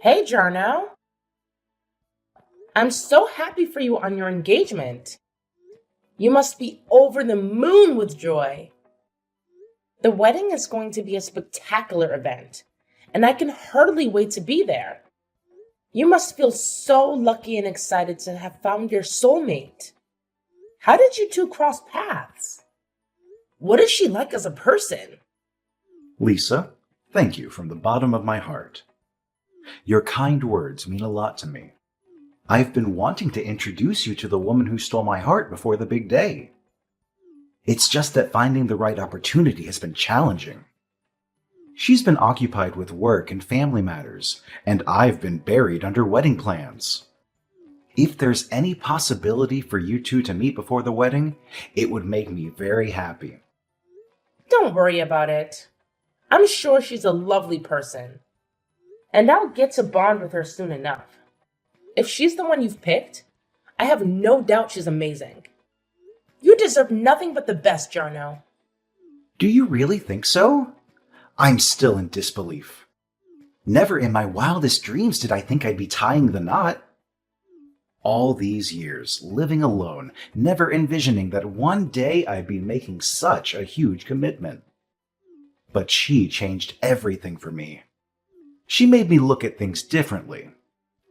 Hey, Jarno. I'm so happy for you on your engagement. You must be over the moon with joy. The wedding is going to be a spectacular event, and I can hardly wait to be there. You must feel so lucky and excited to have found your soulmate. How did you two cross paths? What is she like as a person? Lisa, thank you from the bottom of my heart. Your kind words mean a lot to me. I've been wanting to introduce you to the woman who stole my heart before the big day. It's just that finding the right opportunity has been challenging. She's been occupied with work and family matters, and I've been buried under wedding plans. If there's any possibility for you two to meet before the wedding, it would make me very happy. Don't worry about it. I'm sure she's a lovely person, and I'll get to bond with her soon enough. If she's the one you've picked, I have no doubt she's amazing. You deserve nothing but the best, Jarno. Do you really think so? I'm still in disbelief. Never in my wildest dreams did I think I'd be tying the knot. All these years, living alone, never envisioning that one day I'd be making such a huge commitment. But she changed everything for me. She made me look at things differently.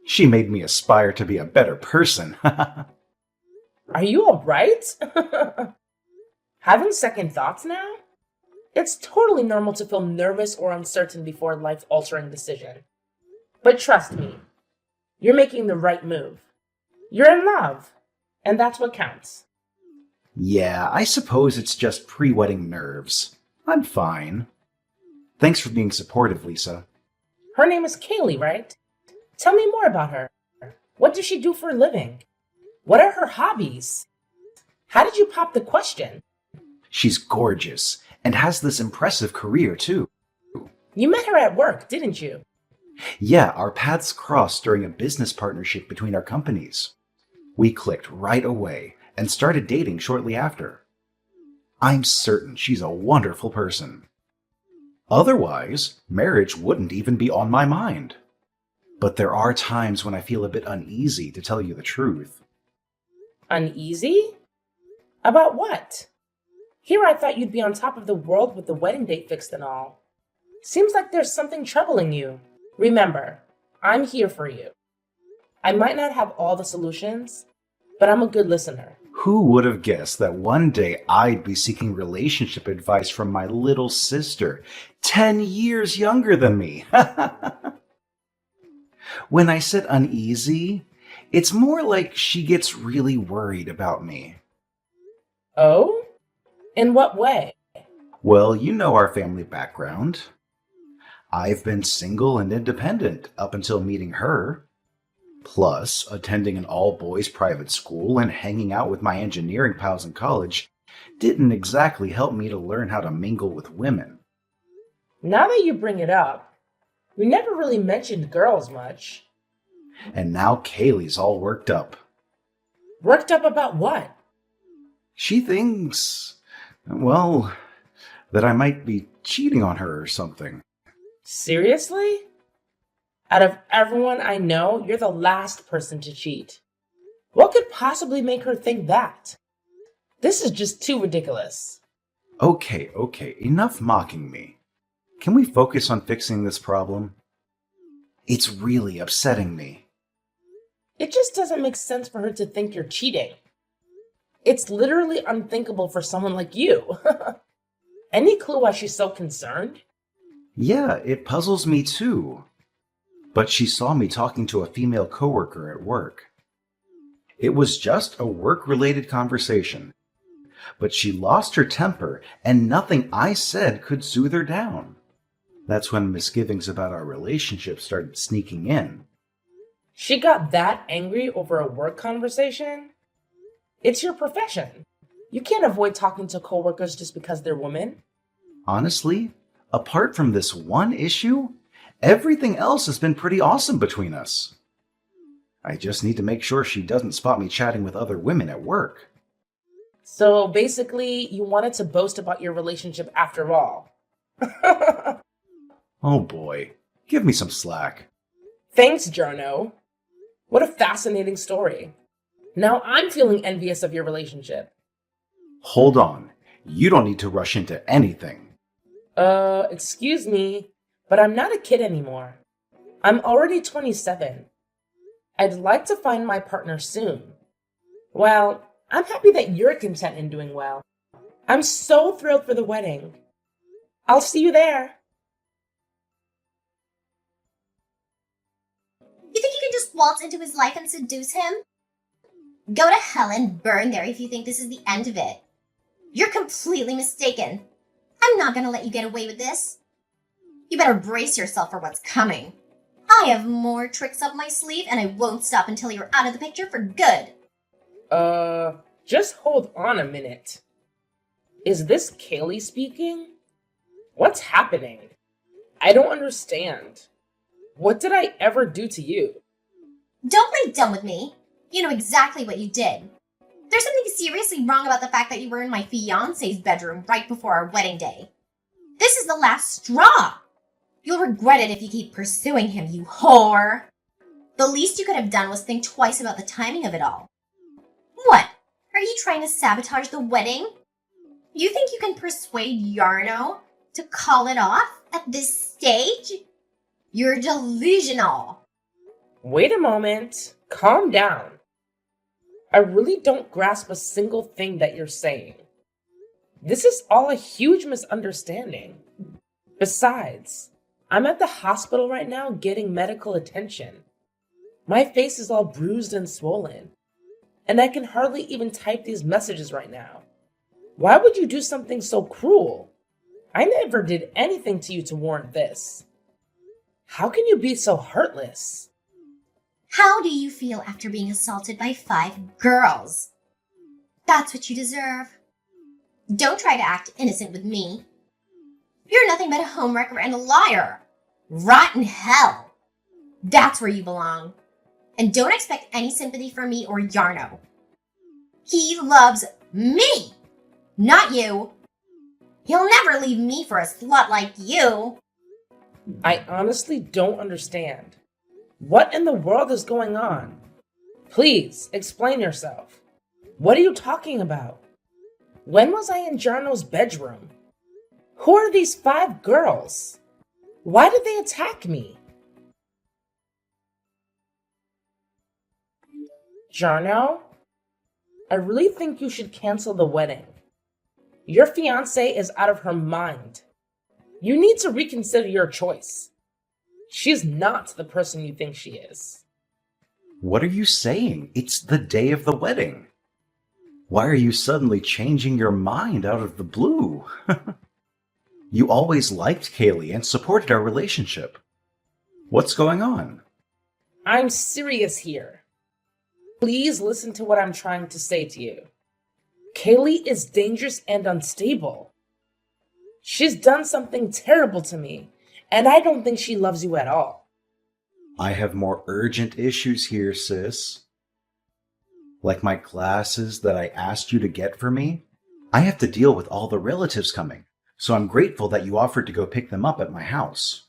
She made me aspire to be a better person. Are you alright? Having second thoughts now? It's totally normal to feel nervous or uncertain before a life-altering decision. But trust me, you're making the right move. You're in love, and that's what counts. Yeah, I suppose it's just pre-wedding nerves. I'm fine. Thanks for being supportive, Lisa. Her name is Kaylee, right? Tell me more about her. What does she do for a living? What are her hobbies? How did you pop the question? She's gorgeous and has this impressive career, too. You met her at work, didn't you? Yeah, our paths crossed during a business partnership between our companies. We clicked right away and started dating shortly after. I'm certain she's a wonderful person. Otherwise, marriage wouldn't even be on my mind. But there are times when I feel a bit uneasy, to tell you the truth. Uneasy? About what? Here I thought you'd be on top of the world with the wedding date fixed and all. Seems like there's something troubling you. Remember, I'm here for you. I might not have all the solutions, but I'm a good listener. Who would have guessed that one day I'd be seeking relationship advice from my little sister, 10 years younger than me? When I said uneasy, it's more like she gets really worried about me. Oh? In what way? Well, you know our family background. I've been single and independent up until meeting her. Plus, attending an all-boys private school and hanging out with my engineering pals in college didn't exactly help me to learn how to mingle with women. Now that you bring it up, we never really mentioned girls much. And now Kaylee's all worked up. Worked up about what? She thinks, well, that I might be cheating on her or something. Seriously? Out of everyone I know, you're the last person to cheat. What could possibly make her think that? This is just too ridiculous. Okay, enough mocking me. Can we focus on fixing this problem? It's really upsetting me. It just doesn't make sense for her to think you're cheating. It's literally unthinkable for someone like you. Any clue why she's so concerned? Yeah, it puzzles me too. But she saw me talking to a female coworker at work. It was just a work-related conversation. But she lost her temper, and nothing I said could soothe her down. That's when misgivings about our relationship started sneaking in. She got that angry over a work conversation? It's your profession. You can't avoid talking to coworkers just because they're women. Honestly, apart from this one issue, everything else has been pretty awesome between us. I just need to make sure she doesn't spot me chatting with other women at work. So basically, you wanted to boast about your relationship after all. Oh boy, give me some slack. Thanks, Jarno. What a fascinating story. Now I'm feeling envious of your relationship. Hold on. You don't need to rush into anything. Excuse me, but I'm not a kid anymore. I'm already 27. I'd like to find my partner soon. Well, I'm happy that you're content and doing well. I'm so thrilled for the wedding. I'll see you there. You think you can just waltz into his life and seduce him? Go to hell and burn there if you think this is the end of it. You're completely mistaken. I'm not gonna let you get away with this. You better brace yourself for what's coming. I have more tricks up my sleeve and I won't stop until you're out of the picture for good. Just hold on a minute. Is this Kaylee speaking? What's happening? I don't understand. What did I ever do to you? Don't play dumb with me. You know exactly what you did. There's something seriously wrong about the fact that you were in my fiancé's bedroom right before our wedding day. This is the last straw. You'll regret it if you keep pursuing him, you whore. The least you could have done was think twice about the timing of it all. What? Are you trying to sabotage the wedding? You think you can persuade Jarno to call it off at this stage? You're delusional. Wait a moment. Calm down. I really don't grasp a single thing that you're saying. This is all a huge misunderstanding. Besides, I'm at the hospital right now getting medical attention. My face is all bruised and swollen, and I can hardly even type these messages right now. Why would you do something so cruel? I never did anything to you to warrant this. How can you be so heartless? How do you feel after being assaulted by 5 girls? That's what you deserve. Don't try to act innocent with me. You're nothing but a homewrecker and a liar. Rot in hell. That's where you belong. And don't expect any sympathy from me or Jarno. He loves me, not you. He'll never leave me for a slut like you. I honestly don't understand. What in the world is going on? Please, explain yourself. What are you talking about? When was I in Jarno's bedroom? Who are these 5 girls? Why did they attack me? Jarno, I really think you should cancel the wedding. Your fiancée is out of her mind. You need to reconsider your choice. She's not the person you think she is. What are you saying? It's the day of the wedding. Why are you suddenly changing your mind out of the blue? You always liked Kaylee and supported our relationship. What's going on? I'm serious here. Please listen to what I'm trying to say to you. Kaylee is dangerous and unstable. She's done something terrible to me, and I don't think she loves you at all. I have more urgent issues here, sis. Like my glasses that I asked you to get for me. I have to deal with all the relatives coming, so I'm grateful that you offered to go pick them up at my house.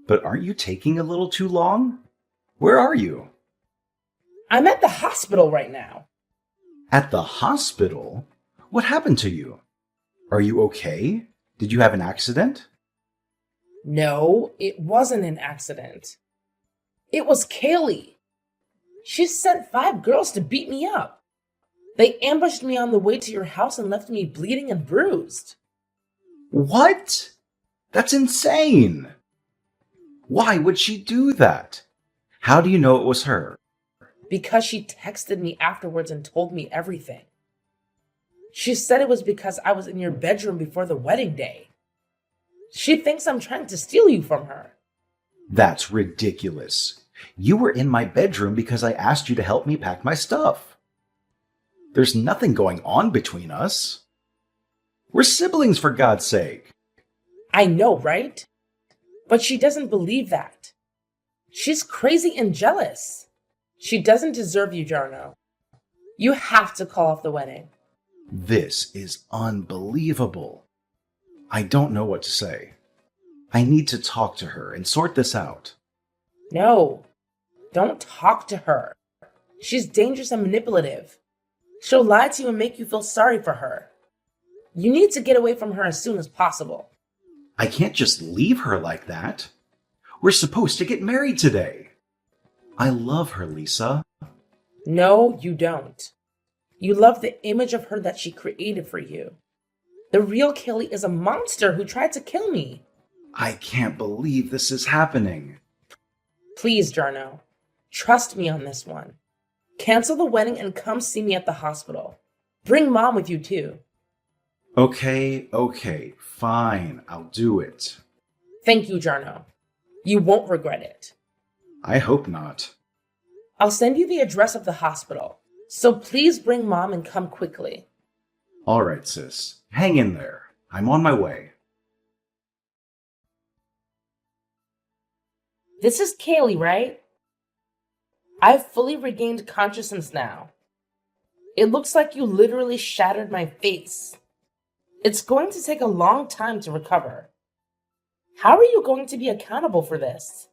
But aren't you taking a little too long? Where are you? I'm at the hospital right now. At the hospital? What happened to you? Are you okay? Did you have an accident? No, it wasn't an accident. It was Kaylee. She sent 5 girls to beat me up. They ambushed me on the way to your house and left me bleeding and bruised. What? That's insane! Why would she do that? How do you know it was her? Because she texted me afterwards and told me everything. She said it was because I was in your bedroom before the wedding day. She thinks I'm trying to steal you from her. That's ridiculous. You were in my bedroom because I asked you to help me pack my stuff. There's nothing going on between us. We're siblings, for God's sake. I know, right? But she doesn't believe that. She's crazy and jealous. She doesn't deserve you, Jarno. You have to call off the wedding. This is unbelievable. I don't know what to say. I need to talk to her and sort this out. No, don't talk to her. She's dangerous and manipulative. She'll lie to you and make you feel sorry for her. You need to get away from her as soon as possible. I can't just leave her like that. We're supposed to get married today. I love her, Lisa. No, you don't. You love the image of her that she created for you. The real Kelly is a monster who tried to kill me. I can't believe this is happening. Please, Jarno, trust me on this one. Cancel the wedding and come see me at the hospital. Bring Mom with you too. Okay, fine, I'll do it. Thank you, Jarno. You won't regret it. I hope not. I'll send you the address of the hospital, so please bring Mom and come quickly. All right, sis. Hang in there. I'm on my way. This is Kaylee, right? I've fully regained consciousness now. It looks like you literally shattered my face. It's going to take a long time to recover. How are you going to be accountable for this?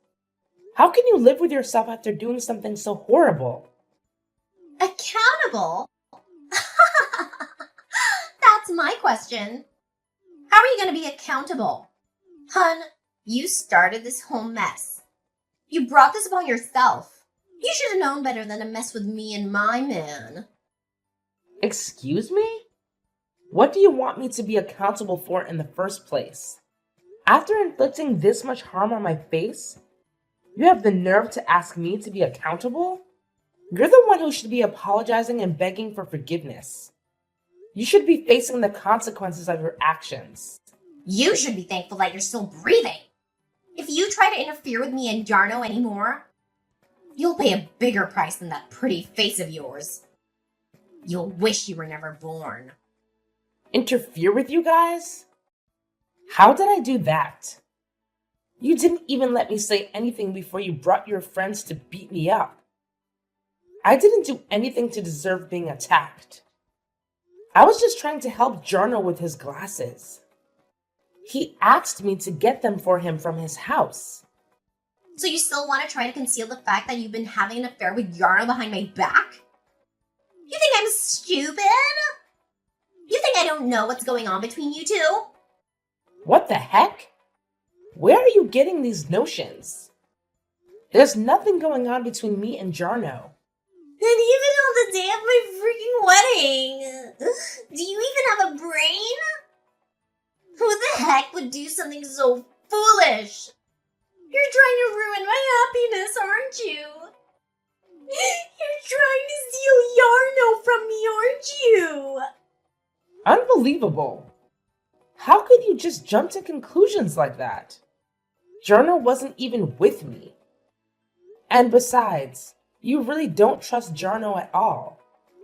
How can you live with yourself after doing something so horrible? Accountable? That's my question. How are you going to be accountable? Hun, you started this whole mess. You brought this upon yourself. You should have known better than to mess with me and my man. Excuse me? What do you want me to be accountable for in the first place? After inflicting this much harm on my face, you have the nerve to ask me to be accountable? You're the one who should be apologizing and begging for forgiveness. You should be facing the consequences of your actions. You should be thankful that you're still breathing. If you try to interfere with me and Jarno anymore, you'll pay a bigger price than that pretty face of yours. You'll wish you were never born. Interfere with you guys? How did I do that? You didn't even let me say anything before you brought your friends to beat me up. I didn't do anything to deserve being attacked. I was just trying to help Jarno with his glasses. He asked me to get them for him from his house. So you still want to try to conceal the fact that you've been having an affair with Jarno behind my back? You think I'm stupid? You think I don't know what's going on between you two? What the heck? Where are you getting these notions? There's nothing going on between me and Jarno. And even on the day of my freaking wedding, do you even have a brain? Who the heck would do something so foolish? You're trying to ruin my happiness, aren't you? You're trying to steal Jarno from me, aren't you? Unbelievable. How could you just jump to conclusions like that? Jarno wasn't even with me. And besides, you really don't trust Jarno at all,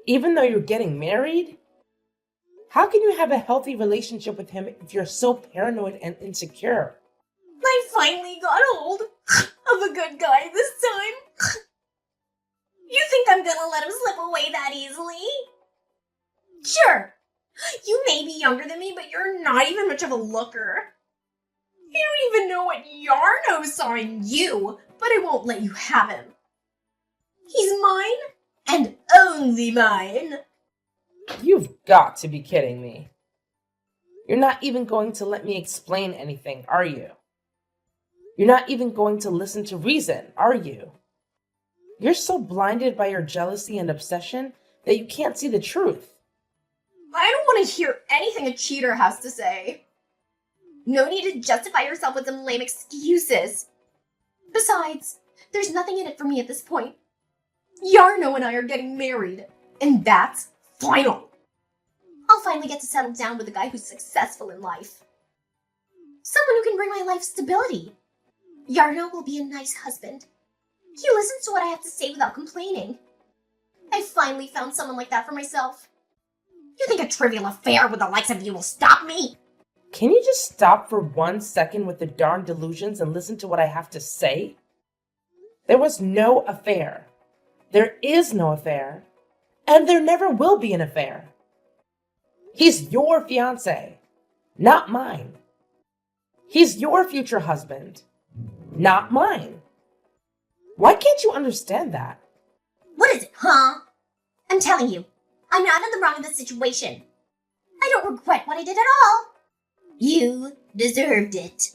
even though you're getting married? How can you have a healthy relationship with him if you're so paranoid and insecure? I finally got hold of a good guy this time. You think I'm gonna let him slip away that easily? Sure, you may be younger than me, but you're not even much of a looker. You don't even know what Jarno saw in you, but I won't let you have him. He's mine, and only mine. You've got to be kidding me. You're not even going to let me explain anything, are you? You're not even going to listen to reason, are you? You're so blinded by your jealousy and obsession that you can't see the truth. I don't want to hear anything a cheater has to say. No need to justify yourself with some lame excuses. Besides, there's nothing in it for me at this point. Jarno and I are getting married, and that's final. I'll finally get to settle down with a guy who's successful in life. Someone who can bring my life stability. Jarno will be a nice husband. He listens to what I have to say without complaining. I finally found someone like that for myself. You think a trivial affair with the likes of you will stop me? Can you just stop for 1 second with the darn delusions and listen to what I have to say? There was no affair. There is no affair. And there never will be an affair. He's your fiancé, not mine. He's your future husband, not mine. Why can't you understand that? What is it, huh? I'm telling you, I'm not in the wrong in this situation. I don't regret what I did at all. You deserved it.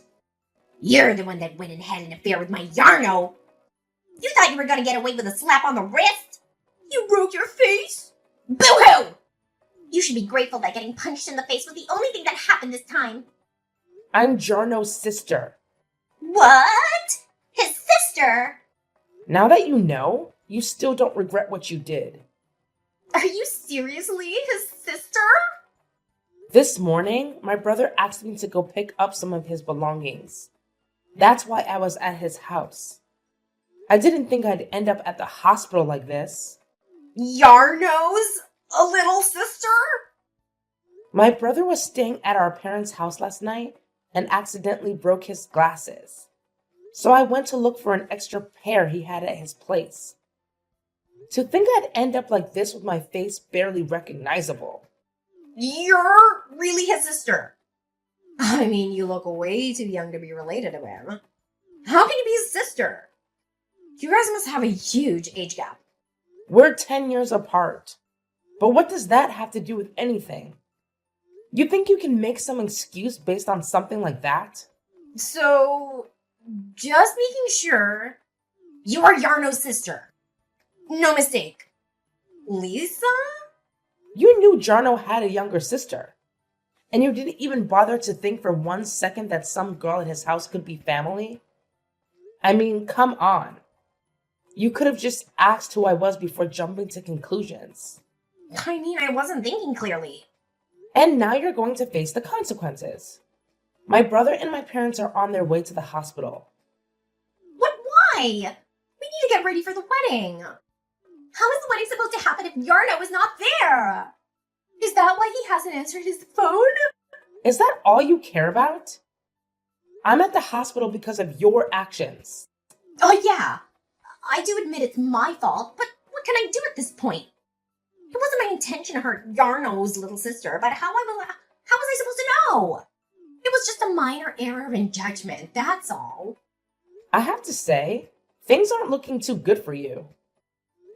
You're the one that went and had an affair with my Yarno. You thought you were gonna get away with a slap on the wrist? You broke your face? Boo-hoo! You should be grateful that getting punched in the face was the only thing that happened this time. I'm Jarno's sister. What? His sister? Now that you know, you still don't regret what you did. Are you seriously his sister? This morning, my brother asked me to go pick up some of his belongings. That's why I was at his house. I didn't think I'd end up at the hospital like this. Yarno's a little sister? My brother was staying at our parents' house last night and accidentally broke his glasses. So I went to look for an extra pair he had at his place. To think I'd end up like this with my face barely recognizable. You're really his sister. I mean, you look way too young to be related to him. How can you be his sister? You guys must have a huge age gap. We're 10 years apart. But what does that have to do with anything? You think you can make some excuse based on something like that? So, just making sure, you are Yarno's sister. No mistake. Lisa? You knew Jarno had a younger sister. And you didn't even bother to think for 1 second that some girl at his house could be family? I mean, come on. You could have just asked who I was before jumping to conclusions. I mean, I wasn't thinking clearly. And now you're going to face the consequences. My brother and my parents are on their way to the hospital. But why? We need to get ready for the wedding. How is the wedding supposed to happen if Yarno is not there? Is that why he hasn't answered his phone? Is that all you care about? I'm at the hospital because of your actions. Oh yeah, I do admit it's my fault, but what can I do at this point? It wasn't my intention to hurt Yarno's little sister, but how was I supposed to know? It was just a minor error in judgment, that's all. I have to say, things aren't looking too good for you.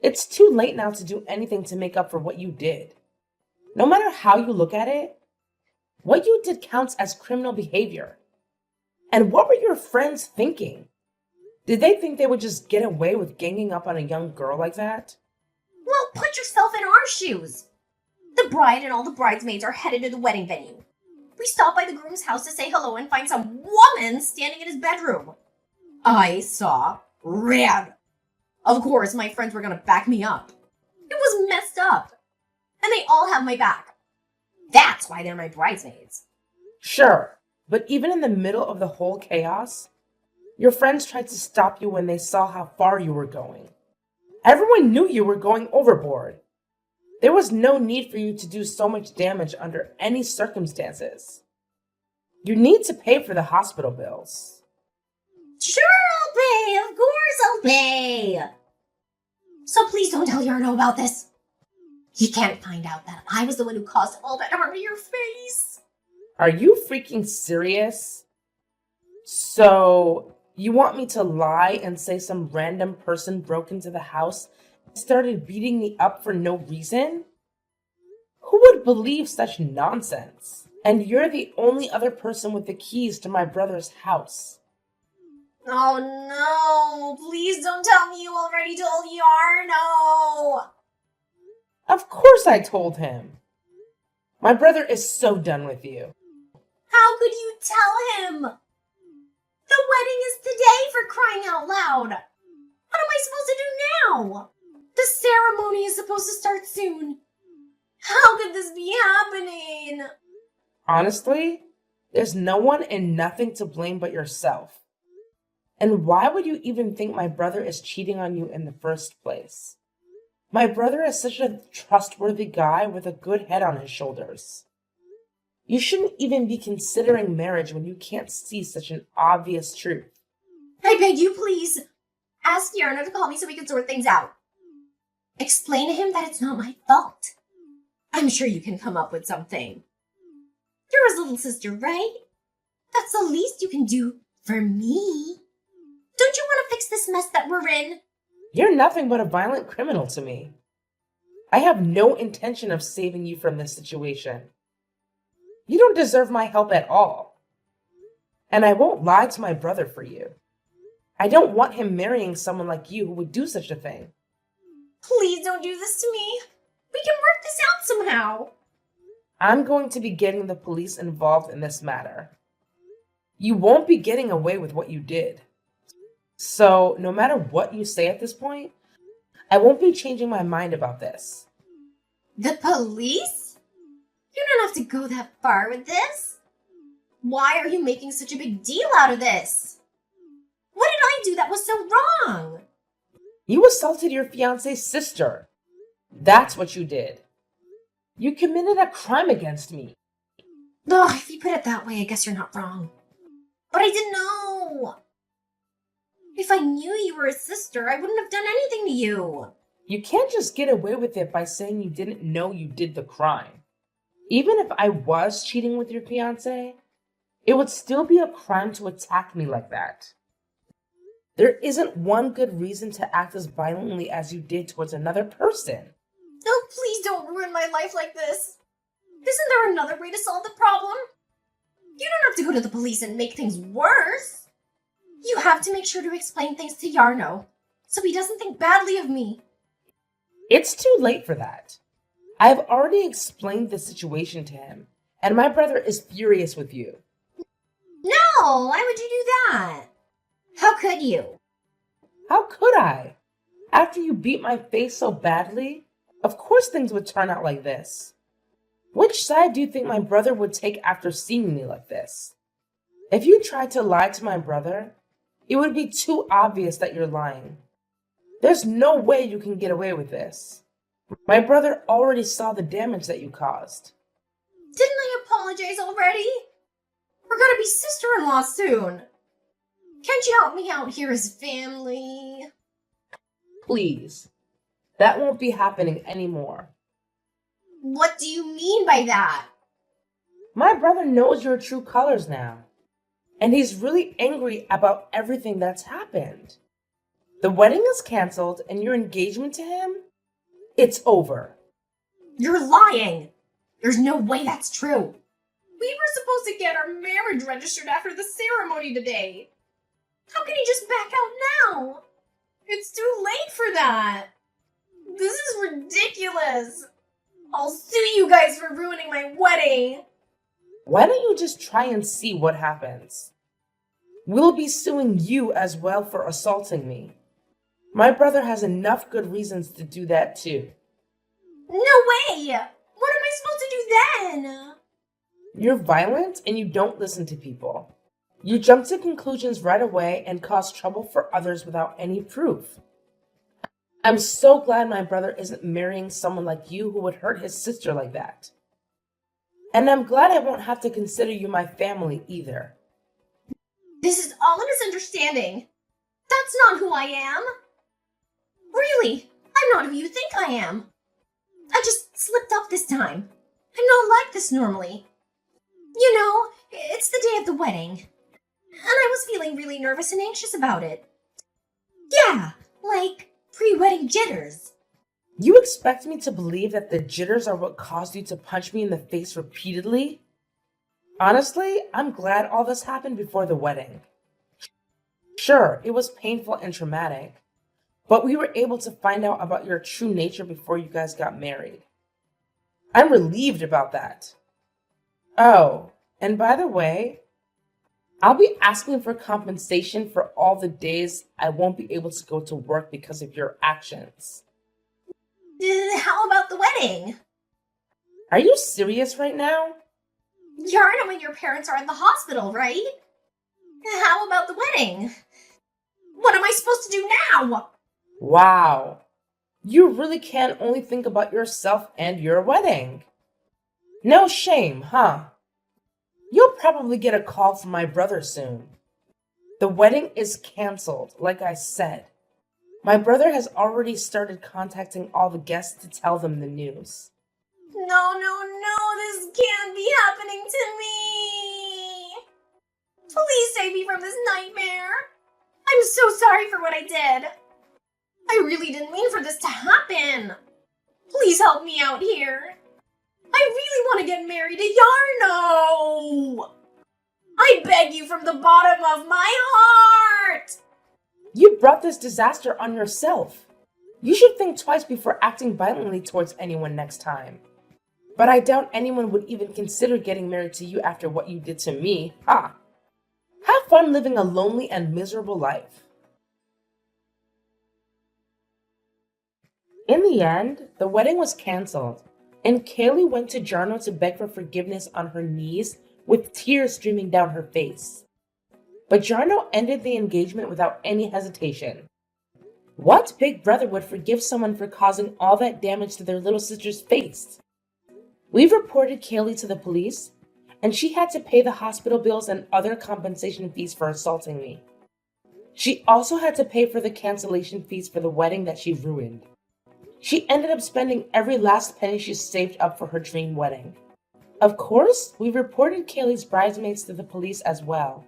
It's too late now to do anything to make up for what you did. No matter how you look at it, what you did counts as criminal behavior. And what were your friends thinking? Did they think they would just get away with ganging up on a young girl like that? Well, put yourself in our shoes. The bride and all the bridesmaids are headed to the wedding venue. We stop by the groom's house to say hello and find some woman standing in his bedroom. I saw red. Of course, my friends were gonna back me up. It was messed up. And they all have my back. That's why they're my bridesmaids. Sure, but even in the middle of the whole chaos, your friends tried to stop you when they saw how far you were going. Everyone knew you were going overboard. There was no need for you to do so much damage under any circumstances. You need to pay for the hospital bills. Sure, I'll pay. Of course I'll pay. So please don't tell Yarno about this. He can't find out that I was the one who caused all that harm to your face. Are you freaking serious? So, you want me to lie and say some random person broke into the house and started beating me up for no reason? Who would believe such nonsense? And you're the only other person with the keys to my brother's house. Oh no, please don't tell me you already told Yarno. Of course I told him. My brother is so done with you. How could you tell him? The wedding is today, for crying out loud. What am I supposed to do now? The ceremony is supposed to start soon. How could this be happening? Honestly, there's no one and nothing to blame but yourself. And why would you even think my brother is cheating on you in the first place? My brother is such a trustworthy guy with a good head on his shoulders. You shouldn't even be considering marriage when you can't see such an obvious truth. I beg you, please. Ask Yarno to call me so we can sort things out. Explain to him that it's not my fault. I'm sure you can come up with something. You're his little sister, right? That's the least you can do for me. Don't you want to fix this mess that we're in? You're nothing but a violent criminal to me. I have no intention of saving you from this situation. You don't deserve my help at all. And I won't lie to my brother for you. I don't want him marrying someone like you who would do such a thing. Please don't do this to me. We can work this out somehow. I'm going to be getting the police involved in this matter. You won't be getting away with what you did. So, no matter what you say at this point, I won't be changing my mind about this. The police? You don't have to go that far with this. Why are you making such a big deal out of this? What did I do that was so wrong? You assaulted your fiance's sister. That's what you did. You committed a crime against me. Ugh, if you put it that way, I guess you're not wrong. But I didn't know. If I knew you were a sister, I wouldn't have done anything to you. You can't just get away with it by saying you didn't know you did the crime. Even if I was cheating with your fiance, it would still be a crime to attack me like that. There isn't one good reason to act as violently as you did towards another person. Oh, please don't ruin my life like this. Isn't there another way to solve the problem? You don't have to go to the police and make things worse. You have to make sure to explain things to Yarno, so he doesn't think badly of me. It's too late for that. I have already explained the situation to him, and my brother is furious with you. No, why would you do that? How could you? How could I? After you beat my face so badly, of course things would turn out like this. Which side do you think my brother would take after seeing me like this? If you tried to lie to my brother, it would be too obvious that you're lying. There's no way you can get away with this. My brother already saw the damage that you caused. Didn't I apologize already? We're gonna be sister-in-law soon. Can't you help me out here as family? Please. That won't be happening anymore. What do you mean by that? My brother knows your true colors now. And he's really angry about everything that's happened. The wedding is canceled and your engagement to him, it's over. You're lying! There's no way that's true. We were supposed to get our marriage registered after the ceremony today. How can he just back out now? It's too late for that. This is ridiculous. I'll sue you guys for ruining my wedding. Why don't you just try and see what happens? We'll be suing you as well for assaulting me. My brother has enough good reasons to do that too. No way! What am I supposed to do then? You're violent and you don't listen to people. You jump to conclusions right away and cause trouble for others without any proof. I'm so glad my brother isn't marrying someone like you who would hurt his sister like that. And I'm glad I won't have to consider you my family either. This is all a misunderstanding. That's not who I am. Really, I'm not who you think I am. I just slipped up this time. I'm not like this normally. You know, it's the day of the wedding. And I was feeling really nervous and anxious about it. Yeah, like pre-wedding jitters. You expect me to believe that the jitters are what caused you to punch me in the face repeatedly? Honestly, I'm glad all this happened before the wedding. Sure, it was painful and traumatic, but we were able to find out about your true nature before you guys got married. I'm relieved about that. Oh, and by the way, I'll be asking for compensation for all the days I won't be able to go to work because of your actions. How about the wedding? Are you serious right now? Yarno and your parents are in the hospital, right? How about the wedding? What am I supposed to do now? Wow. You really can only think about yourself and your wedding. No shame, huh? You'll probably get a call from my brother soon. The wedding is canceled, like I said. My brother has already started contacting all the guests to tell them the news. No, this can't be happening to me. Please save me from this nightmare. I'm so sorry for what I did. I really didn't mean for this to happen. Please help me out here. I really want to get married to Yarno. I beg you from the bottom of my heart. You brought this disaster on yourself. You should think twice before acting violently towards anyone next time. But I doubt anyone would even consider getting married to you after what you did to me. Ha! Have fun living a lonely and miserable life. In the end, the wedding was canceled, and Kaylee went to Jarno to beg for forgiveness on her knees with tears streaming down her face. But Jarno ended the engagement without any hesitation. What big brother would forgive someone for causing all that damage to their little sister's face? We've reported Kaylee to the police, and she had to pay the hospital bills and other compensation fees for assaulting me. She also had to pay for the cancellation fees for the wedding that she ruined. She ended up spending every last penny she saved up for her dream wedding. Of course, we reported Kaylee's bridesmaids to the police as well.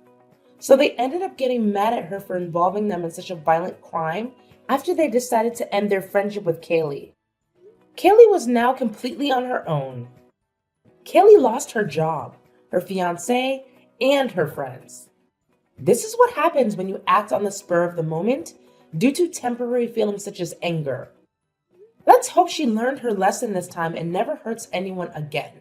So they ended up getting mad at her for involving them in such a violent crime after they decided to end their friendship with Kaylee. Kaylee was now completely on her own. Kaylee lost her job, her fiancé, and her friends. This is what happens when you act on the spur of the moment due to temporary feelings such as anger. Let's hope she learned her lesson this time and never hurts anyone again.